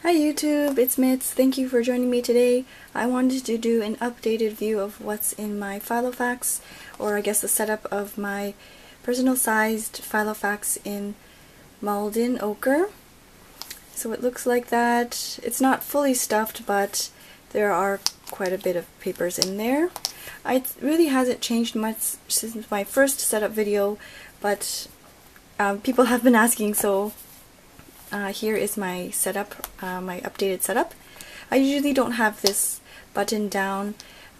Hi YouTube, it's Mitz. Thank you for joining me today. I wanted to do an updated view of what's in my Filofax, or I guess the setup of my personal sized Filofax in Malden, Ochre. So it looks like that. It's not fully stuffed, but there are quite a bit of papers in there. It really hasn't changed much since my first setup video, but people have been asking, so here is my setup, my updated setup. I usually don't have this button down.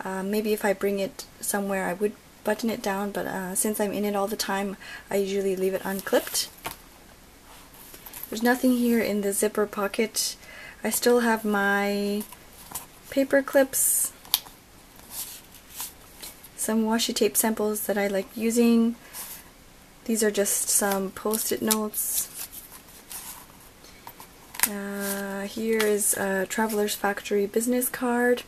Maybe if I bring it somewhere I would button it down, but since I'm in it all the time, I usually leave it unclipped. There's nothing here in the zipper pocket. I still have my paper clips, some washi tape samples that I like using. These are just some post-it notes. Here is a Traveler's Factory business card,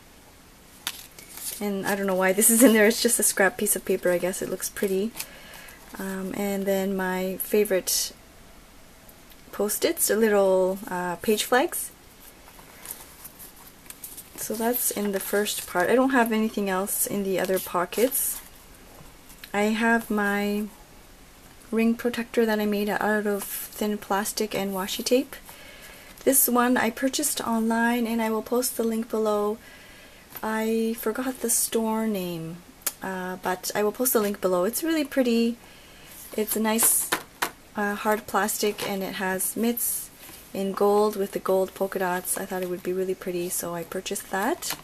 and I don't know why this is in there. It's just a scrap piece of paper, I guess. It looks pretty. And then my favorite post-its, the little page flags. So that's in the first part. I don't have anything else in the other pockets. I have my ring protector that I made out of thin plastic and washi tape. This one I purchased online, and I will post the link below. I forgot the store name, but I will post the link below. It's really pretty. It's a nice hard plastic, and it has mitts in gold with the gold polka dots. I thought it would be really pretty, so I purchased that.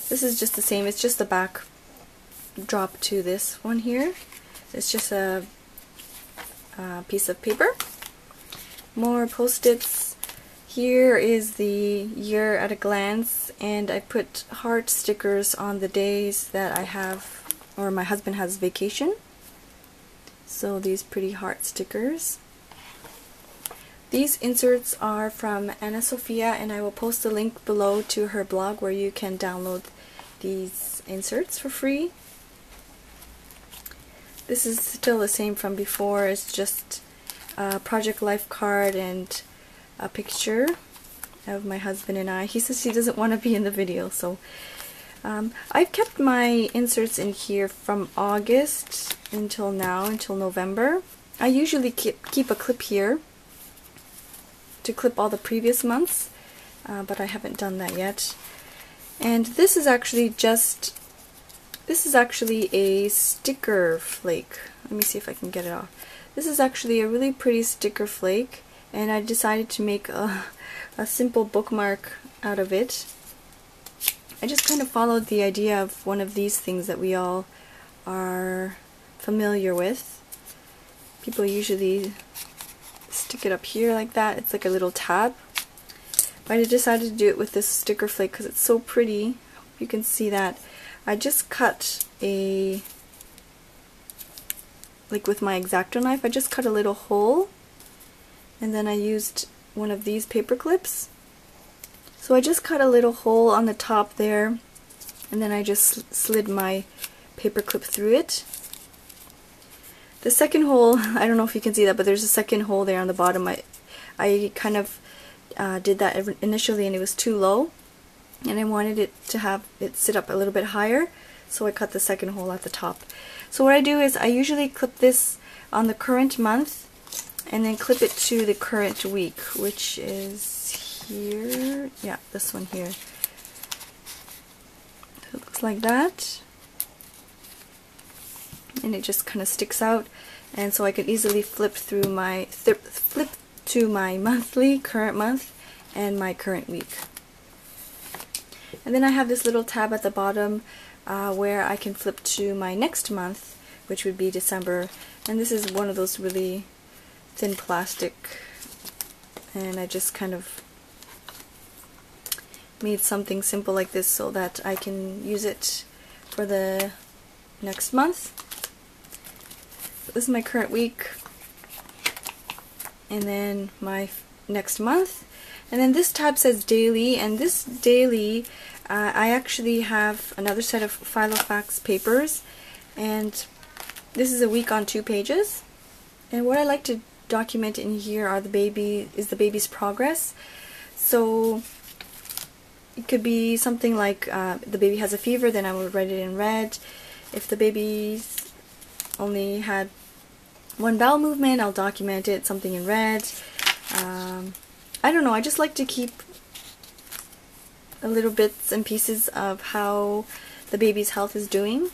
This is just the same. It's just the back drop to this one here. It's just a piece of paper. More post-its. Here is the year at a glance, and I put heart stickers on the days that I have, or my husband has vacation. So these pretty heart stickers. These inserts are from Anna Sophia, and I will post a link below to her blog where you can download these inserts for free. This is still the same from before. It's just a Project Life card and a picture of my husband and I. He says he doesn't want to be in the video, so I've kept my inserts in here from August until now, until November. I usually keep a clip here to clip all the previous months, but I haven't done that yet. And this is actually a sticker flake. Let me see if I can get it off. This is actually a really pretty sticker flake, and I decided to make a simple bookmark out of it. I just kind of followed the idea of one of these things that we all are familiar with. People usually stick it up here like that. It's like a little tab. But I decided to do it with this sticker flake because it's so pretty. Hope you can see that. I just cut like with my X-Acto knife, I just cut a little hole, and then I used one of these paper clips. So I just cut a little hole on the top there, and then I just slid my paper clip through it. The second hole, I don't know if you can see that, but there's a second hole there on the bottom. I kind of did that initially, and it was too low, and I wanted it to have it sit up a little bit higher, so I cut the second hole at the top. So what I do is I usually clip this on the current month, and then clip it to the current week, which is here. Yeah, this one here. So it looks like that, and it just kind of sticks out, and so I can easily flip through my flip to my monthly, current month, and my current week. And then I have this little tab at the bottom where I can flip to my next month, which would be December, and this is one of those really thin plastic, and I just kind of made something simple like this so that I can use it for the next month. This is my current week, and then my next month, and then this tab says daily, and this daily I actually have another set of Filofax papers, and this is a week on 2 pages, and what I like to document in here are the baby's progress. So it could be something like the baby has a fever, then I would write it in red. If the baby's only had one bowel movement, I'll document it, something in red. I don't know, I just like to keep a little bits and pieces of how the baby's health is doing.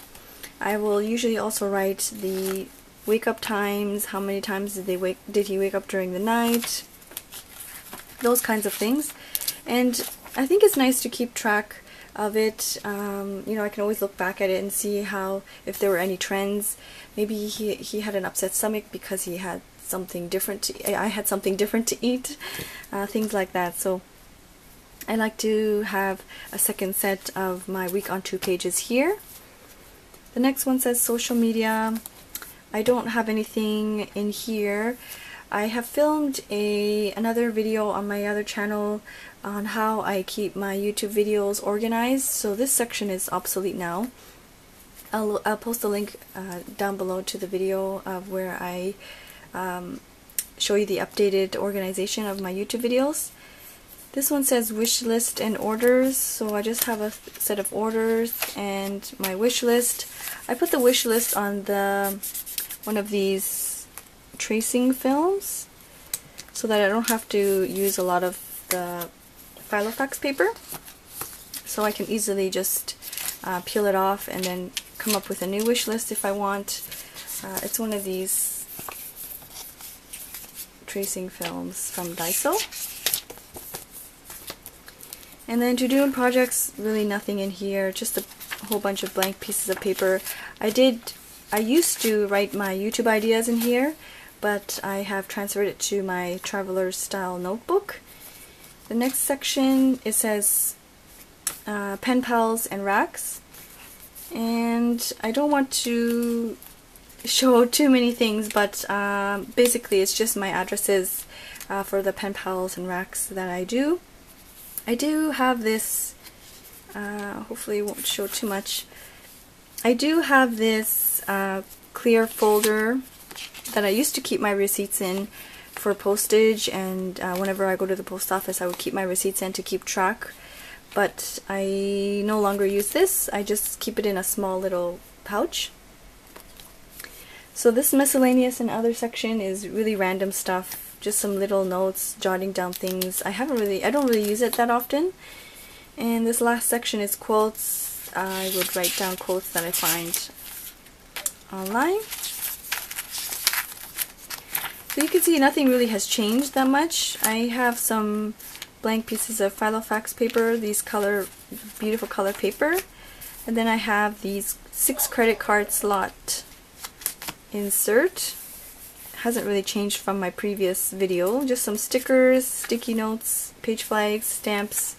I will usually also write the wake up times, how many times did he wake up during the night, those kinds of things. And I think it's nice to keep track of it. You know, I can always look back at it and see if there were any trends. Maybe he had an upset stomach because he had something different I had something different to eat, things like that. So I like to have a second set of my week on 2 pages here. The next one says social media. I don't have anything in here. I have filmed another video on my other channel on how I keep my YouTube videos organized, so this section is obsolete now. I'll post a link down below to the video of where I show you the updated organization of my YouTube videos. This one says wish list and orders, so I just have a set of orders and my wish list. I put the wish list on one of these tracing films so that I don't have to use a lot of the Filofax paper, so I can easily just peel it off and then come up with a new wish list if I want. It's one of these tracing films from Daiso. And then to do in projects, really nothing in here, just a whole bunch of blank pieces of paper. I used to write my YouTube ideas in here, but I have transferred it to my traveler style notebook. The next section, it says pen pals and racks, and I don't want to show too many things, but basically it's just my addresses for the pen pals and racks that I do. I do have this, hopefully it won't show too much. I do have this clear folder that I used to keep my receipts in for postage, and whenever I go to the post office I would keep my receipts in to keep track, but I no longer use this. I just keep it in a small little pouch. So this miscellaneous and other section is really random stuff, just some little notes, jotting down things. I don't really use it that often. And this last section is quotes. I would write down quotes that I find online. So you can see nothing really has changed that much. I have some blank pieces of Filofax paper, these beautiful color paper, and then I have these 6 credit card slot insert. Hasn't really changed from my previous video. Just some stickers, sticky notes, page flags, stamps.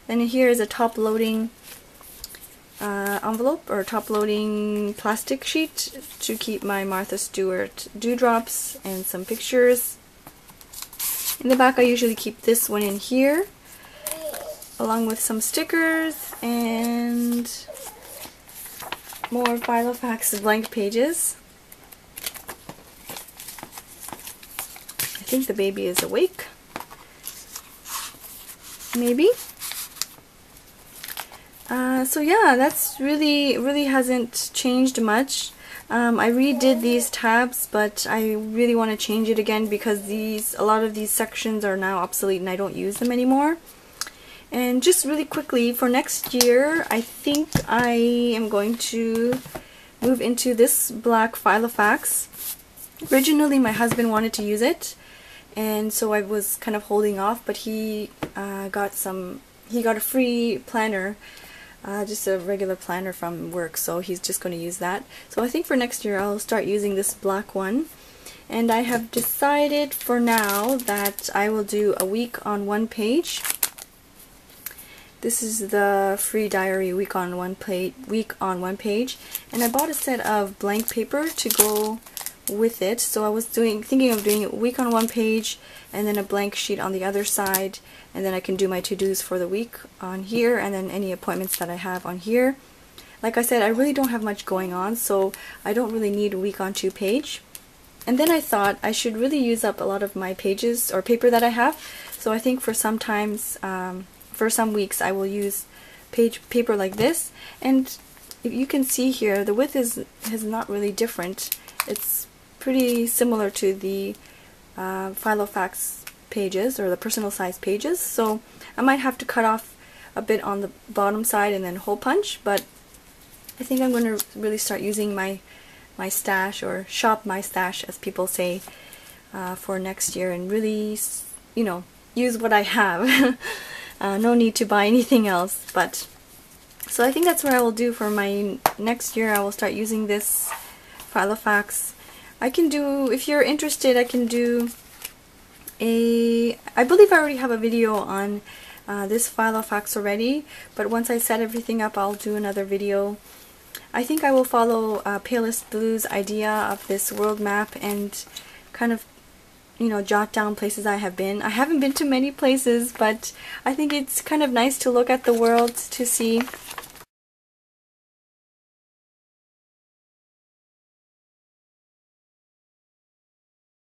Then here is a top loading envelope or top loading plastic sheet to keep my Martha Stewart dewdrops and some pictures. In the back I usually keep this one in here along with some stickers and more Filofax blank pages. I think the baby is awake. Maybe. So yeah, that's really hasn't changed much. I redid these tabs, but I really want to change it again because a lot of these sections are now obsolete and I don't use them anymore. And just really quickly, for next year, I think I am going to move into this black Filofax. Originally my husband wanted to use it, and so I was kind of holding off, but he got a free planner, just a regular planner from work, so he's just going to use that. So I think for next year I'll start using this black one, and I have decided for now that I will do a week on 1 page. This is the free diary week on one page, and I bought a set of blank paper to go with it. So I was thinking of doing a week on 1 page and then a blank sheet on the other side, and then I can do my to-dos for the week on here and then any appointments that I have on here. Like I said, I really don't have much going on, so I don't really need a week on 2 page. And then I thought I should really use up a lot of my pages or paper that I have. So I think for some weeks I will use paper like this. And if you can see here, the width is not really different. It's pretty similar to the Filofax pages or the personal size pages. So I might have to cut off a bit on the bottom side and then hole punch, but I think I'm going to really start using my stash, or shop my stash as people say, for next year, and really, you know, use what I have. No need to buy anything else. But so I think that's what I will do for my next year. I will start using this Filofax. I can do, if you're interested, I can do I believe I already have a video on this Filofax already, but once I set everything up, I'll do another video. I think I will follow Palest Blue's idea of this world map and kind of, you know, jot down places I have been. I haven't been to many places, but I think it's kind of nice to look at the world to see